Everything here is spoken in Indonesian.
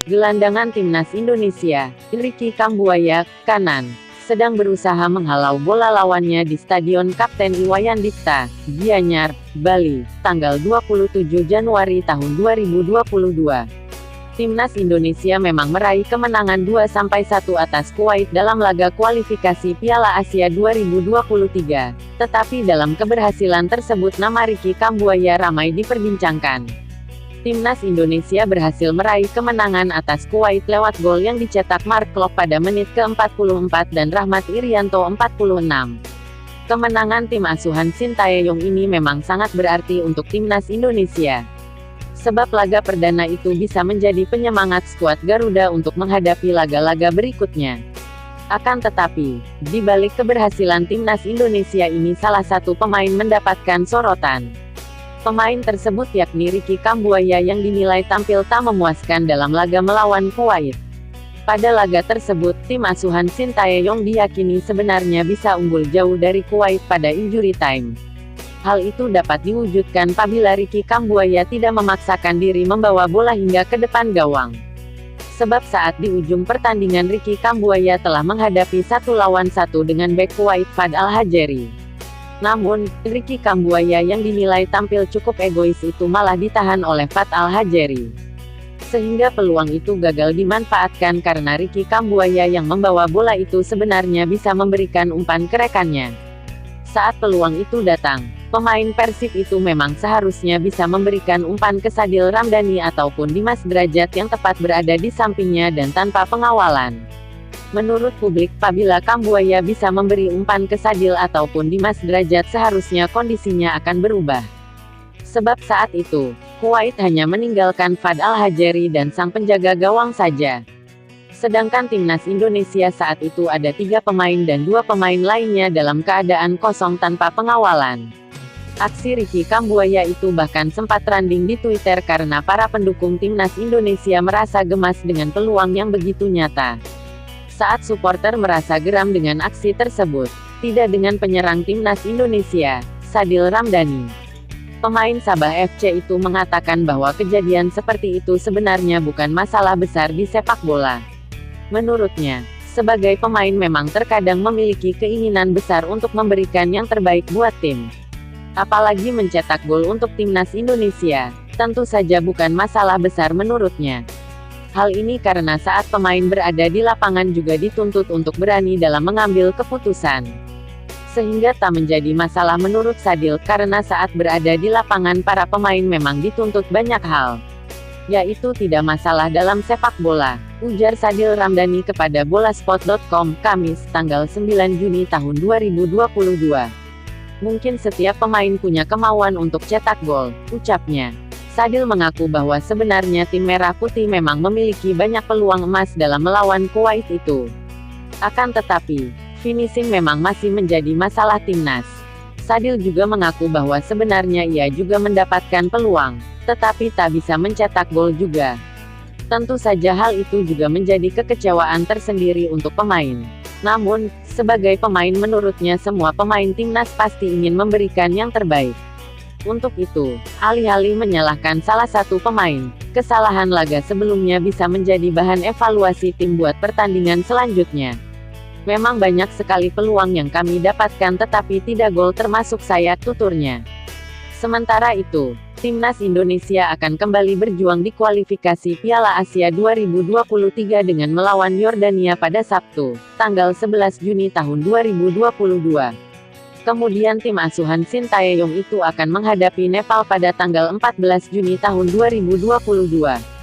Gelandangan timnas Indonesia, Ricky Kambuaya, kanan, sedang berusaha menghalau bola lawannya di Stadion Kapten Iwayan Dipta, Gianyar, Bali, tanggal 27 Januari tahun 2022. Timnas Indonesia memang meraih kemenangan 2-1 atas Kuwait dalam laga kualifikasi Piala Asia 2023, tetapi dalam keberhasilan tersebut nama Ricky Kambuaya ramai diperbincangkan. Timnas Indonesia berhasil meraih kemenangan atas Kuwait lewat gol yang dicetak Mark Klok pada menit ke-44 dan Rahmat Irianto 46. Kemenangan tim asuhan Sintayong ini memang sangat berarti untuk timnas Indonesia. Sebab laga perdana itu bisa menjadi penyemangat skuad Garuda untuk menghadapi laga-laga berikutnya. Akan tetapi, di balik keberhasilan timnas Indonesia ini salah satu pemain mendapatkan sorotan. Pemain tersebut yakni Ricky Kambuaya yang dinilai tampil tak memuaskan dalam laga melawan Kuwait. Pada laga tersebut, tim asuhan Sintayong diyakini sebenarnya bisa unggul jauh dari Kuwait pada injury time. Hal itu dapat diwujudkan apabila Ricky Kambuaya tidak memaksakan diri membawa bola hingga ke depan gawang. Sebab saat di ujung pertandingan Ricky Kambuaya telah menghadapi 1 lawan 1 dengan bek Kuwait Fad Al-Hajeri. Namun, Ricky Kambuaya yang dinilai tampil cukup egois itu malah ditahan oleh Fad Al-Hajeri. Sehingga peluang itu gagal dimanfaatkan karena Ricky Kambuaya yang membawa bola itu sebenarnya bisa memberikan umpan ke rekannya. Saat peluang itu datang, pemain Persib itu memang seharusnya bisa memberikan umpan ke Sadil Ramdhani ataupun Dimas Drajat yang tepat berada di sampingnya dan tanpa pengawalan. Menurut publik, apabila Kambuaya bisa memberi umpan ke Sadil ataupun Dimas Drajat seharusnya kondisinya akan berubah. Sebab saat itu, Kuwait hanya meninggalkan Fad Al-Hajeri dan sang penjaga gawang saja. Sedangkan timnas Indonesia saat itu ada 3 pemain dan 2 pemain lainnya dalam keadaan kosong tanpa pengawalan. Aksi Ricky Kambuaya itu bahkan sempat trending di Twitter karena para pendukung timnas Indonesia merasa gemas dengan peluang yang begitu nyata. Saat supporter merasa geram dengan aksi tersebut, tidak dengan penyerang timnas Indonesia, Sadil Ramdhani. Pemain Sabah FC itu mengatakan bahwa kejadian seperti itu sebenarnya bukan masalah besar di sepak bola. Menurutnya, sebagai pemain memang terkadang memiliki keinginan besar untuk memberikan yang terbaik buat tim. Apalagi mencetak gol untuk timnas Indonesia, tentu saja bukan masalah besar menurutnya. Hal ini karena saat pemain berada di lapangan juga dituntut untuk berani dalam mengambil keputusan. Sehingga tak menjadi masalah menurut Sadil karena saat berada di lapangan para pemain memang dituntut banyak hal. Yaitu tidak masalah dalam sepak bola, ujar Sadil Ramdhani kepada Bolasport.com, Kamis, tanggal 9 Juni tahun 2022. Mungkin setiap pemain punya kemauan untuk cetak gol, ucapnya. Sadil mengaku bahwa sebenarnya tim Merah Putih memang memiliki banyak peluang emas dalam melawan Kuwait itu. Akan tetapi, finishing memang masih menjadi masalah timnas. Sadil juga mengaku bahwa sebenarnya ia juga mendapatkan peluang, tetapi tak bisa mencetak gol juga. Tentu saja hal itu juga menjadi kekecewaan tersendiri untuk pemain. Namun, sebagai pemain menurutnya semua pemain timnas pasti ingin memberikan yang terbaik. Untuk itu, alih-alih menyalahkan salah satu pemain, kesalahan laga sebelumnya bisa menjadi bahan evaluasi tim buat pertandingan selanjutnya. Memang banyak sekali peluang yang kami dapatkan tetapi tidak gol termasuk saya, tuturnya. Sementara itu, timnas Indonesia akan kembali berjuang di kualifikasi Piala Asia 2023 dengan melawan Yordania pada Sabtu, tanggal 11 Juni tahun 2022. Kemudian tim asuhan Sintayong itu akan menghadapi Nepal pada tanggal 14 Juni tahun 2022.